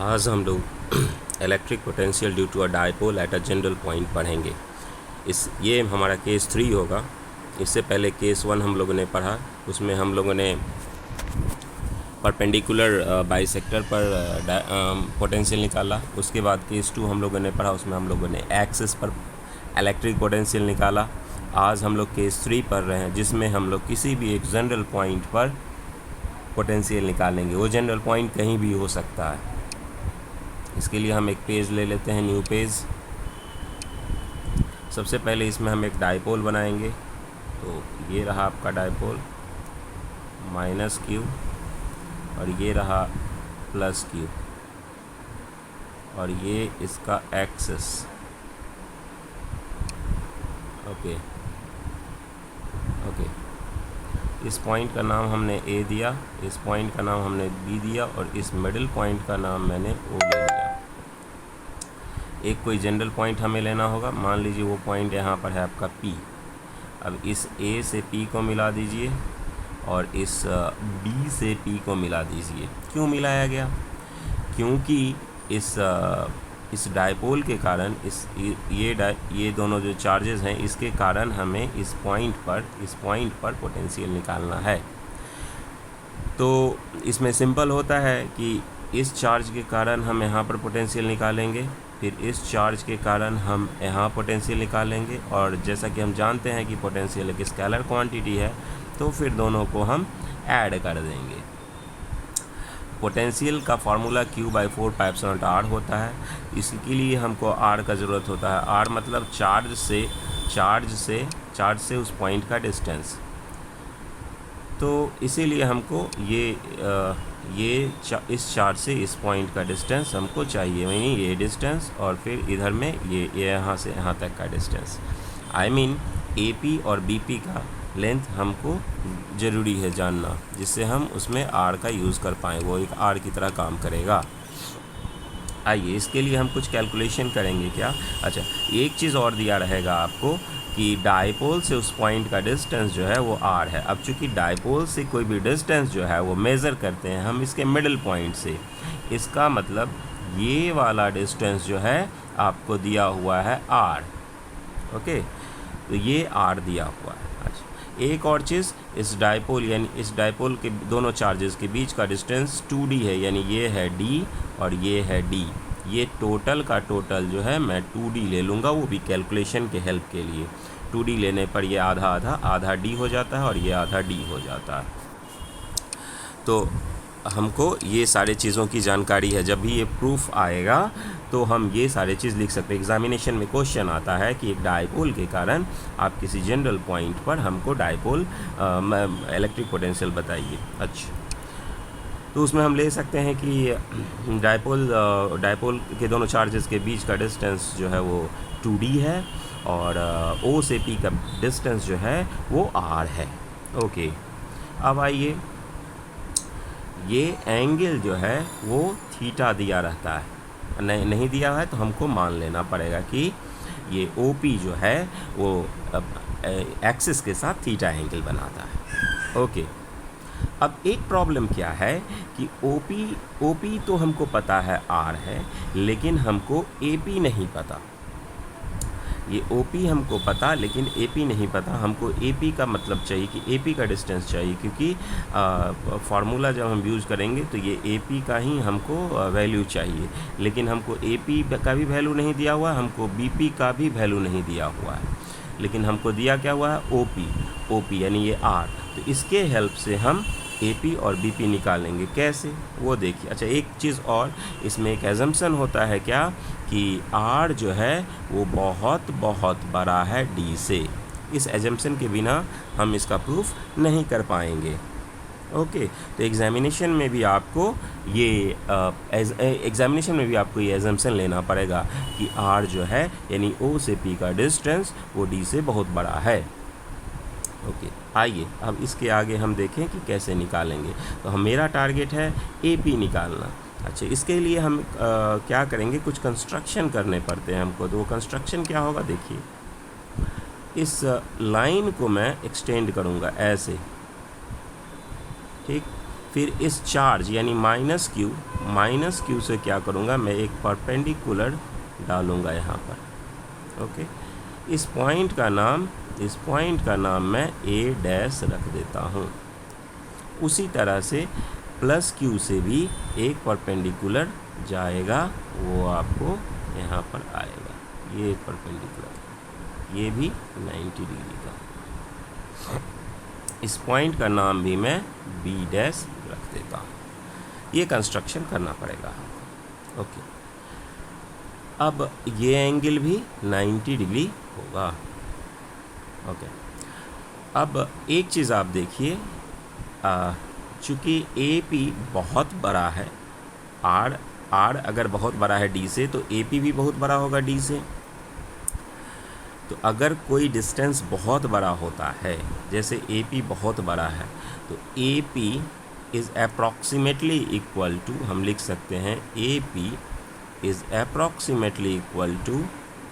आज हम लोग electric potential due to a dipole at a general point पढ़ेंगे। ये हमारा केस 3 होगा। इससे पहले केस 1 हम लोगों ने पढ़ा, उसमें हम लोगों ने परपेंडिकुलर बाइसेक्टर पर पोटेंशियल निकाला। उसके बाद केस 2 हम लोगों ने पढ़ा, उसमें हम लोगों ने एक्सिस पर इलेक्ट्रिक पोटेंशियल निकाला। आज हम लोग केस 3 पढ़ रहे हैं, जिसमें हम लोग किसी भी एक जनरल पॉइंट पर पोटेंशियल निकालेंगे। वो जनरल पॉइंट कहीं भी हो सकता है। इसके लिए हम एक पेज ले लेते हैं, न्यू पेज। सबसे पहले इसमें हम एक डायपोल बनाएंगे। तो ये रहा आपका डायपोल माइनस क्यू, और ये रहा प्लस क्यू, और ये इसका एक्सिस। ओके, इस पॉइंट का नाम हमने ए दिया, इस पॉइंट का नाम हमने बी दिया, और इस मिडिल पॉइंट का नाम मैंने ओ ले लिया। एक कोई जनरल पॉइंट हमें लेना होगा। मान लीजिए वो पॉइंट यहाँ पर है आपका P। अब इस A से P को मिला दीजिए, और इस B से P को मिला दीजिए। क्यों मिलाया गया? क्योंकि इस डायपोल के कारण ये दोनों जो चार्जेस हैं, इसके कारण हमें इस पॉइंट पर पोटेंशियल निकालना है। तो इसमें सिंपल होता है कि इस चार्ज के कारण हम यहाँ पर पोटेंशियल निकालेंगे, फिर इस चार्ज के कारण हम यहाँ पोटेंशियल निकालेंगे, और जैसा कि हम जानते हैं कि पोटेंशियल एक स्केलर क्वांटिटी है, तो फिर दोनों को हम ऐड कर देंगे। पोटेंशियल का फार्मूला Q/4πε होता है। इसके लिए हमको R का ज़रूरत होता है। R मतलब चार्ज से उस पॉइंट का डिस्टेंस। तो इसीलिए हमको इस चार्ज से इस पॉइंट का डिस्टेंस हमको चाहिए, यानी ये डिस्टेंस, और फिर इधर में ये यहाँ से यहाँ तक का डिस्टेंस। AP और BP का लेंथ हमको ज़रूरी है जानना, जिससे हम उसमें R का यूज़ कर पाएँ, वो एक R की तरह काम करेगा। आइए, इसके लिए हम कुछ कैलकुलेशन करेंगे। क्या? अच्छा, एक चीज़ और दिया रहेगा आपको कि डायपोल से उस पॉइंट का डिस्टेंस जो है वो R है। अब चूँकि डायपोल से कोई भी डिस्टेंस जो है वो मेज़र करते हैं हम इसके मिडिल पॉइंट से, इसका मतलब ये वाला डिस्टेंस जो है आपको दिया हुआ है R। ओके, तो ये R दिया हुआ है। अच्छा, एक और चीज़, इस डायपोल यानी इस डायपोल के दोनों चार्जेस के बीच का डिस्टेंस 2D है, यानी ये है D और ये है D। ये टोटल का टोटल जो है मैं 2D ले लूँगा, वो भी कैलकुलेशन के हेल्प के लिए। 2D लेने पर ये आधा D हो जाता है, और ये आधा D हो जाता है। तो हमको ये सारे चीज़ों की जानकारी है। जब भी ये प्रूफ आएगा तो हम ये सारे चीज़ लिख सकते हैं। एग्जामिनेशन में क्वेश्चन आता है कि एक डायपोल के कारण आप किसी जनरल पॉइंट पर हमको इलेक्ट्रिक पोटेंशियल बताइए। अच्छा, तो उसमें हम ले सकते हैं कि डायपोल के दोनों चार्जेस के बीच का डिस्टेंस जो है वो 2D है, और O से P का डिस्टेंस जो है वो R है। ओके, अब आइए, ये एंगल जो है वो थीटा दिया रहता है। नहीं दिया है तो हमको मान लेना पड़ेगा कि ये OP जो है वो एक्सिस के साथ थीटा एंगल बनाता है। ओके, अब एक प्रॉब्लम क्या है कि OP तो हमको पता है R है, लेकिन हमको AP नहीं पता। ये OP हमको पता, लेकिन AP नहीं पता। हमको AP का मतलब चाहिए कि AP का डिस्टेंस चाहिए, क्योंकि फार्मूला जब हम यूज़ करेंगे तो ये AP का ही हमको वैल्यू चाहिए, लेकिन हमको AP का भी वैल्यू नहीं दिया हुआ है, हमको BP का भी वैल्यू नहीं दिया हुआ है, लेकिन हमको दिया क्या हुआ है? OP यानी ये R। तो इसके हेल्प से हम AP और BP निकालेंगे। कैसे, वो देखिए। अच्छा, एक चीज़ और, इसमें एक एजम्पशन होता है क्या कि R जो है वो बहुत बहुत बड़ा है D से। इस एजम्पशन के बिना हम इसका प्रूफ नहीं कर पाएंगे। ओके, तो एग्जामिनेशन में भी आपको ये एजम्पशन लेना पड़ेगा कि R जो है यानी O से P का डिस्टेंस वो D से बहुत बड़ा है। ओके, आइए अब इसके आगे हम देखें कि कैसे निकालेंगे। तो मेरा टारगेट है AP निकालना। अच्छा, इसके लिए हम क्या करेंगे, कुछ कंस्ट्रक्शन करने पड़ते हैं हमको। तो वो कंस्ट्रक्शन क्या होगा, देखिए, इस लाइन को मैं एक्सटेंड करूँगा ऐसे, ठीक। फिर इस चार्ज यानी माइनस क्यू से क्या करूँगा, मैं एक परपेंडिकुलर डालूँगा यहाँ पर। ओके, इस पॉइंट का नाम मैं ए डैश रख देता हूँ। उसी तरह से प्लस क्यू से भी एक परपेंडिकुलर जाएगा, वो आपको यहाँ पर आएगा, ये एक परपेंडिकुलर, ये भी 90 डिग्री का। इस पॉइंट का नाम भी मैं बी डैश रख देता हूँ। ये कंस्ट्रक्शन करना पड़ेगा। ओके, अब ये एंगल भी 90 डिग्री होगा। ओके, अब एक चीज़ आप देखिए, चूँकि ए पी बहुत बड़ा है, आर अगर बहुत बड़ा है डी से, तो ए पी भी बहुत बड़ा होगा डी से। तो अगर कोई डिस्टेंस बहुत बड़ा होता है, जैसे ए पी बहुत बड़ा है, तो A P is approximately equal to, हम लिख सकते हैं A P is approximately equal to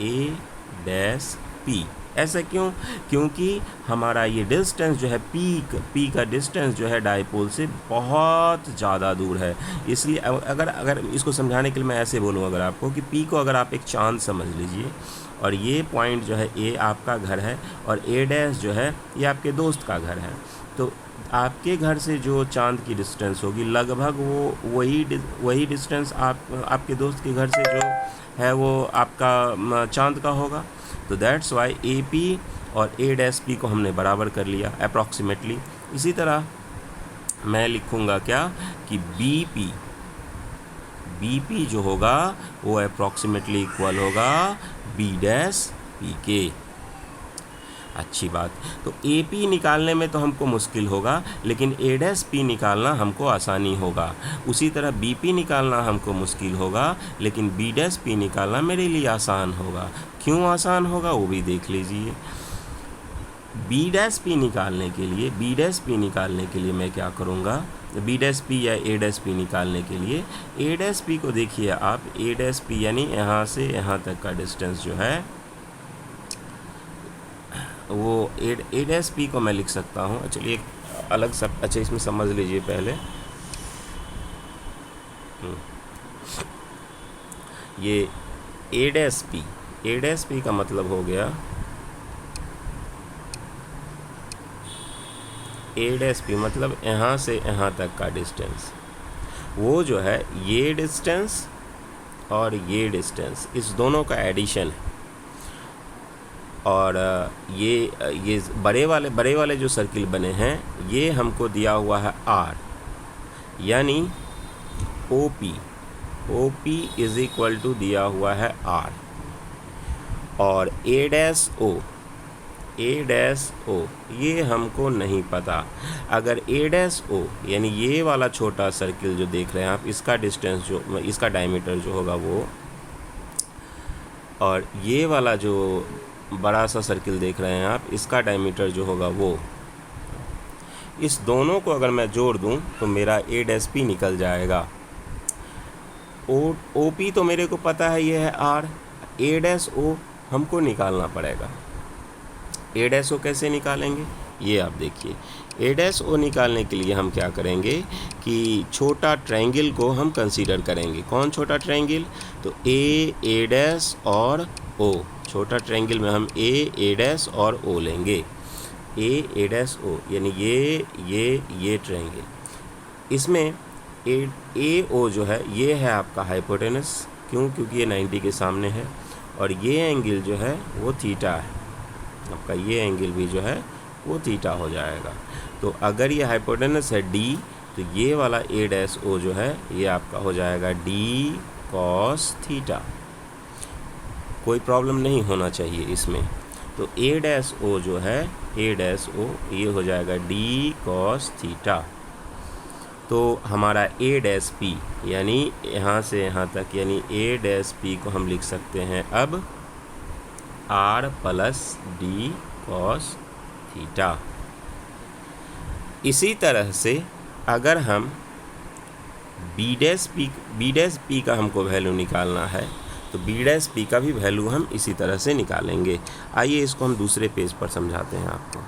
A dash P. ऐसा क्यों? क्योंकि हमारा ये डिस्टेंस जो है पी का डिस्टेंस जो है डायपोल से बहुत ज़्यादा दूर है। इसलिए अगर इसको समझाने के लिए मैं ऐसे बोलूँ अगर आपको, कि पी को अगर आप एक चांद समझ लीजिए, और ये पॉइंट जो है ए आपका घर है, और ए डैश जो है ये आपके दोस्त का घर है, तो आपके घर से जो चांद की डिस्टेंस होगी लगभग वो वही डिस्टेंस आपके दोस्त के घर से जो है वो आपका चांद का होगा। तो दैट्स वाई ए पी और ए डैश पी को हमने बराबर कर लिया अप्रॉक्सीमेटली। इसी तरह मैं लिखूँगा क्या, कि बी पी जो होगा वो अप्रॉक्सीमेटली इक्वल होगा बी डैश पी के। अच्छी बात। तो ए पी निकालने में तो हमको मुश्किल होगा, लेकिन ए डैश पी निकालना हमको आसानी होगा। उसी तरह बी पी निकालना हमको मुश्किल होगा, लेकिन बी डैश पी निकालना मेरे लिए आसान होगा। क्यों आसान होगा वो भी देख लीजिए। बी डैश पी निकालने के लिए मैं क्या करूँगा, बी डैश पी या ए डैश पी निकालने के लिए ए डैश पी को देखिए आप, ए डैश पी यानी यहाँ से यहाँ तक का डिस्टेंस जो है वो ए डैश पी को मैं लिख सकता हूँ। चलिए एक अलग सब, अच्छा इसमें समझ लीजिए पहले, ये ए डैश पी का मतलब हो गया, ए डैश पी मतलब यहाँ से यहाँ तक का डिस्टेंस, वो जो है ये डिस्टेंस और ये डिस्टेंस, इस दोनों का एडिशन है। और ये बड़े वाले जो सर्किल बने हैं ये हमको दिया हुआ है आर, यानी O P is equal to दिया हुआ है आर, और ए डैश ओ ये हमको नहीं पता। अगर ए डैश ओ यानी ये वाला छोटा सर्किल जो देख रहे हैं आप, इसका डिस्टेंस जो, इसका डायमीटर जो होगा वो, और ये वाला जो बड़ा सा सर्किल देख रहे हैं आप, इसका डायमीटर जो होगा वो, इस दोनों को अगर मैं जोड़ दूं तो मेरा ए डैश पी निकल जाएगा। ओ पी तो मेरे को पता है ये है आर, ए डैश ओ हमको निकालना पड़ेगा। ए डैश ओ कैसे निकालेंगे ये आप देखिए। ए डैश ओ निकालने के लिए हम क्या करेंगे कि छोटा ट्रायंगल को हम कंसीडर करेंगे। कौन छोटा ट्रायंगल? तो ए डैश और ओ, छोटा ट्रायंगल में हम ए डैश और ओ लेंगे। ए डैश ओ यानी ये ट्रायंगल, इसमें ए ओ जो है ये है आपका हाइपोटेनस। क्यों? क्योंकि ये 90 के सामने है, और ये एंगल जो है वो थीटा है आपका, ये एंगल भी जो है वो थीटा हो जाएगा। तो अगर ये हाइपोटेनस है डी, तो ये वाला ए डैश ओ जो है ये आपका हो जाएगा डी कॉस थीटा। कोई प्रॉब्लम नहीं होना चाहिए इसमें। तो ए डैश ओ जो है, ए डैश ओ ये हो जाएगा डी कॉस थीटा। तो हमारा ए डैश पी यानी यहाँ से यहाँ तक, यानी ए डैश पी को हम लिख सकते हैं अब R plus D cos theta. इसी तरह से अगर हम बी डैश पी का हमको वैल्यू निकालना है, तो बी डैश पी का भी वैल्यू हम इसी तरह से निकालेंगे। आइए इसको हम दूसरे पेज पर समझाते हैं आपको।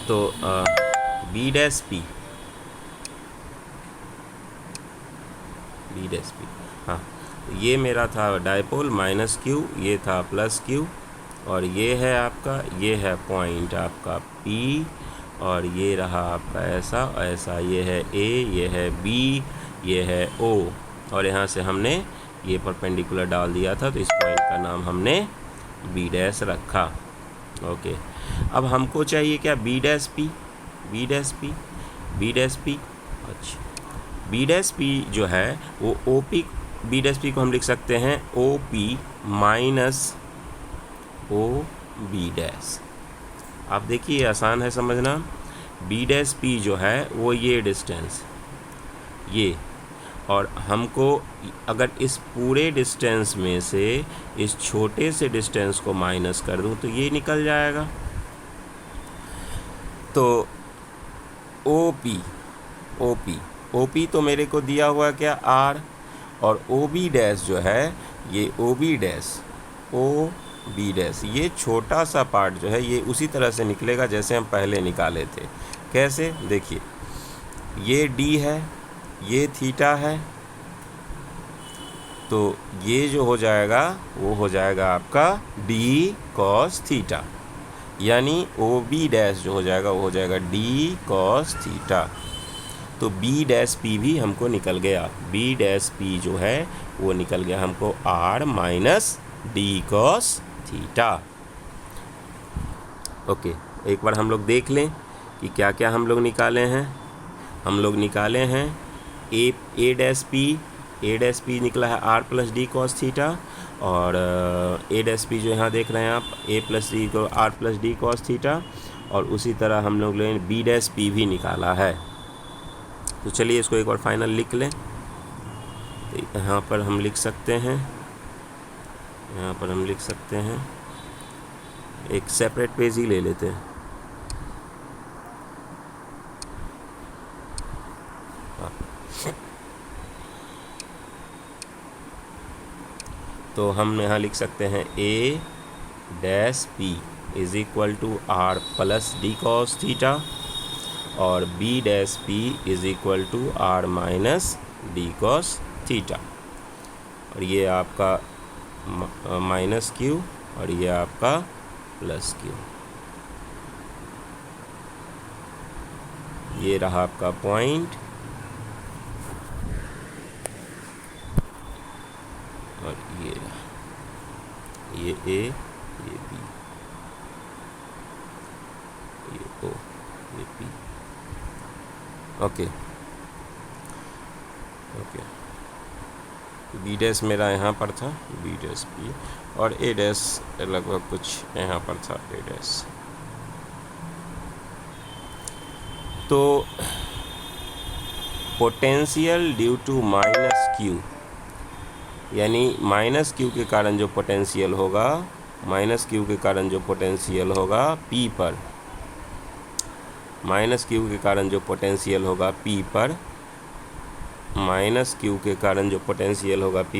तो बी डैश पी हाँ, ये मेरा था डायपोल माइनस क्यू, ये था प्लस क्यू, और ये है आपका, ये है पॉइंट आपका P, और ये रहा आपका ऐसा, ये है A, ये है B, ये है O, और यहाँ से हमने ये परपेंडिकुलर डाल दिया था, तो इस पॉइंट का नाम हमने B डैश रखा। ओके, अब हमको चाहिए क्या, B डैश P। अच्छा, B डैश P जो है वो OP, B डैश P को हम लिख सकते हैं OP माइनस OB डैश। आप देखिए आसान है समझना। B डैश P जो है वो ये डिस्टेंस, ये, और हमको अगर इस पूरे डिस्टेंस में से इस छोटे से डिस्टेंस को माइनस कर दूं तो ये निकल जाएगा। तो OP तो मेरे को दिया हुआ क्या, R, और OB डैश जो है ये OB डैश, ये छोटा सा पार्ट जो है ये उसी तरह से निकलेगा जैसे हम पहले निकाले थे। कैसे, देखिए, ये D है, ये थीटा है, तो ये जो हो जाएगा वो हो जाएगा आपका D cos थीटा, यानी OB डैश जो हो जाएगा वो हो जाएगा D cos थीटा। तो B डैश P भी हमको निकल गया, B डैश P जो है वो निकल गया हमको R minus D cos theta. Okay, एक बार हम लोग देख लें कि क्या क्या हम लोग निकाले हैं। हम लोग निकाले हैं A डैश P निकला है R plus D cos theta, और A डैश P जो यहाँ देख रहे हैं आप A प्लस D को R plus D cos theta, और उसी तरह हम लोग ने B डैश P भी निकाला है। तो चलिए इसको एक बार फाइनल लिख लें। तो यहाँ पर हम लिख सकते हैं, एक सेपरेट पेज ही ले लेते हैं। तो हम यहाँ लिख सकते हैं A dash P is equal to R plus D cos theta, और B dash P is equal to R minus D cos theta, और ये आपका माइनस Q और ये आपका प्लस Q। ये रहा आपका पॉइंट, और ये रहा, ये A, ये B, ये O, ये P। ओके, B डैश मेरा यहाँ पर था, B डैश P, और A डैश लगभग कुछ यहाँ पर था, A डैश। तो potential due to minus Q, यानी माइनस Q के कारण जो पोटेंशियल होगा, P पर, माइनस Q के कारण जो पोटेंशियल होगा P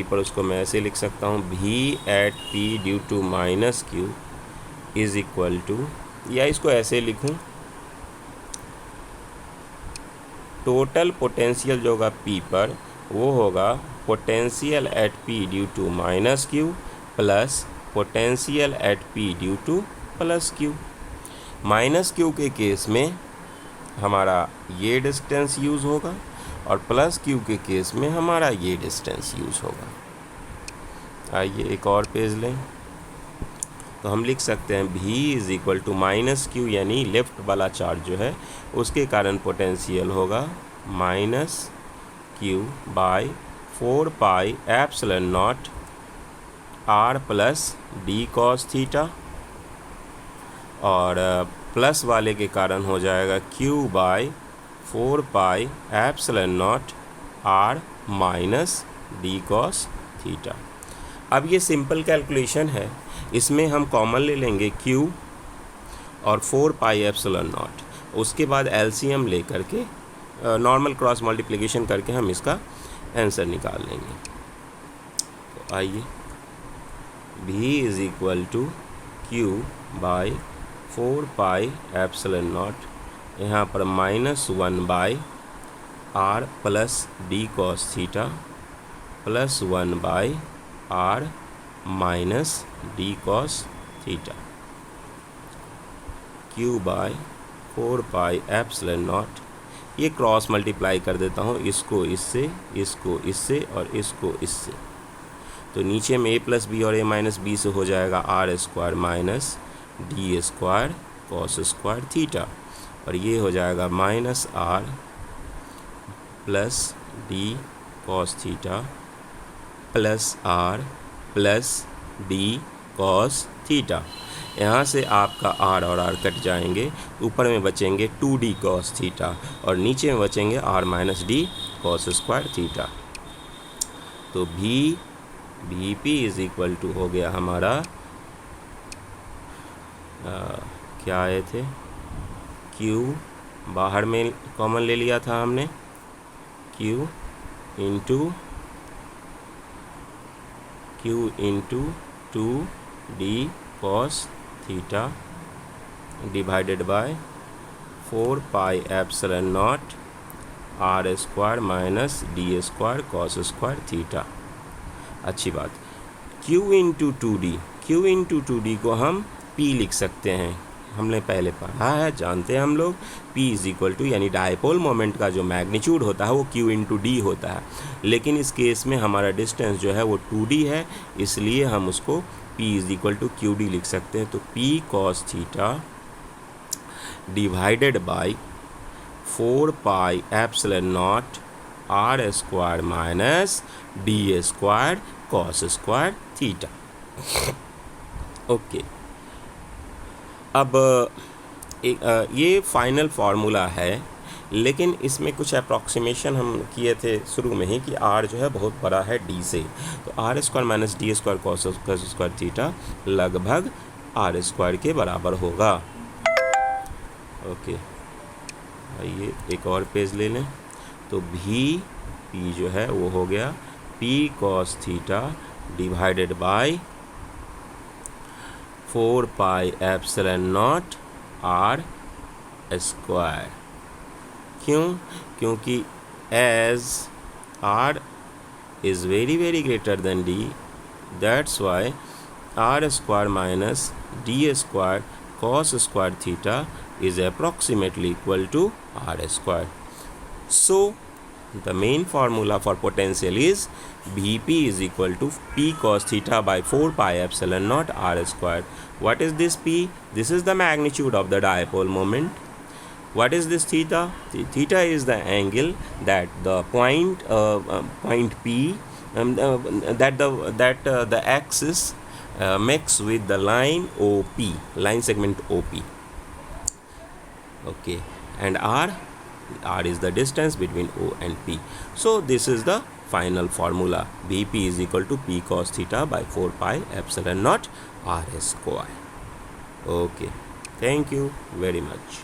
पर, उसको मैं ऐसे लिख सकता हूँ V at P due to minus Q is equal to, या इसको ऐसे लिखूँ, टोटल पोटेंशियल जो होगा P पर वो होगा potential at P due to minus Q plus potential at P due to plus Q। Minus Q के केस में हमारा ये डिस्टेंस यूज़ होगा, और प्लस Q के केस में हमारा ये डिस्टेंस यूज़ होगा। आइए एक और पेज लें, तो हम लिख सकते हैं V is equal to minus Q, यानी लेफ्ट वाला चार्ज जो है उसके कारण पोटेंशियल होगा minus Q by 4 pi epsilon naught R plus D cos theta, और प्लस वाले के कारण हो जाएगा Q by 4 pi epsilon naught R minus D cos theta. अब ये सिंपल कैलकुलेशन है, इसमें हम कॉमन ले लेंगे Q और 4 पाई एप्सिलॉन नॉट, उसके बाद LCM ले करके नॉर्मल क्रॉस मल्टीप्लिकेशन करके हम इसका आंसर निकाल लेंगे। तो आइए, V is equal to Q by 4 pi epsilon naught यहाँ पर -1/r plus D cos theta plus 1/r minus D cos theta q/4πε0। ये क्रॉस मल्टीप्लाई कर देता हूँ, इसको इससे, इसको इससे और इसको इससे। तो नीचे में a प्लस बी और a माइनस बी से हो जाएगा r² minus d² cos square theta, और ये हो जाएगा -r plus D cos theta plus r plus D cos theta. यहाँ से आपका r और r कट जाएंगे, ऊपर में बचेंगे 2d कॉस थीटा और नीचे में बचेंगे r minus D cos square theta. तो v p is equal to हो गया हमारा क्या आए थे, q बाहर में कॉमन ले लिया था हमने, q into 2d cos theta divided by 4πε0 r² minus d² cos square theta. अच्छी बात, q इंटू 2d को हम p लिख सकते हैं, हमने पहले पढ़ा है, जानते हैं हम लोग। p इज इक्वल टू यानी डायपोल मोमेंट का जो मैग्नीट्यूड होता है वो q इंटू डी होता है, लेकिन इस केस में हमारा डिस्टेंस जो है वो 2d है, इसलिए हम उसको p is equal to qd लिख सकते हैं। तो p cos theta divided by 4πε0 r² minus d² cos square theta. Okay, अब ये फाइनल फार्मूला है, लेकिन इसमें कुछ अप्रॉक्सीमेशन हम किए थे शुरू में ही कि r जो है बहुत बड़ा है d से, तो r² minus d² cos square theta लगभग r² के बराबर होगा। ओके, आइए एक और पेज ले लें। तो p जो है वो हो गया p cos theta divided by 4πε0 r²। क्यों? क्योंकि as r is very greater than d, that's why r² minus d² cos square theta is approximately equal to r². So the main formula for potential is Vp is equal to P cos theta by 4πε0 r². What is this P? This is the magnitude of the dipole moment. What is this theta? Theta is the angle that the point P that the axis makes with the line OP, line segment OP. Okay, and r is the distance between O and P. So this is the final formula. Vp is equal to P cos theta by 4πε0 r². Okay, thank you very much.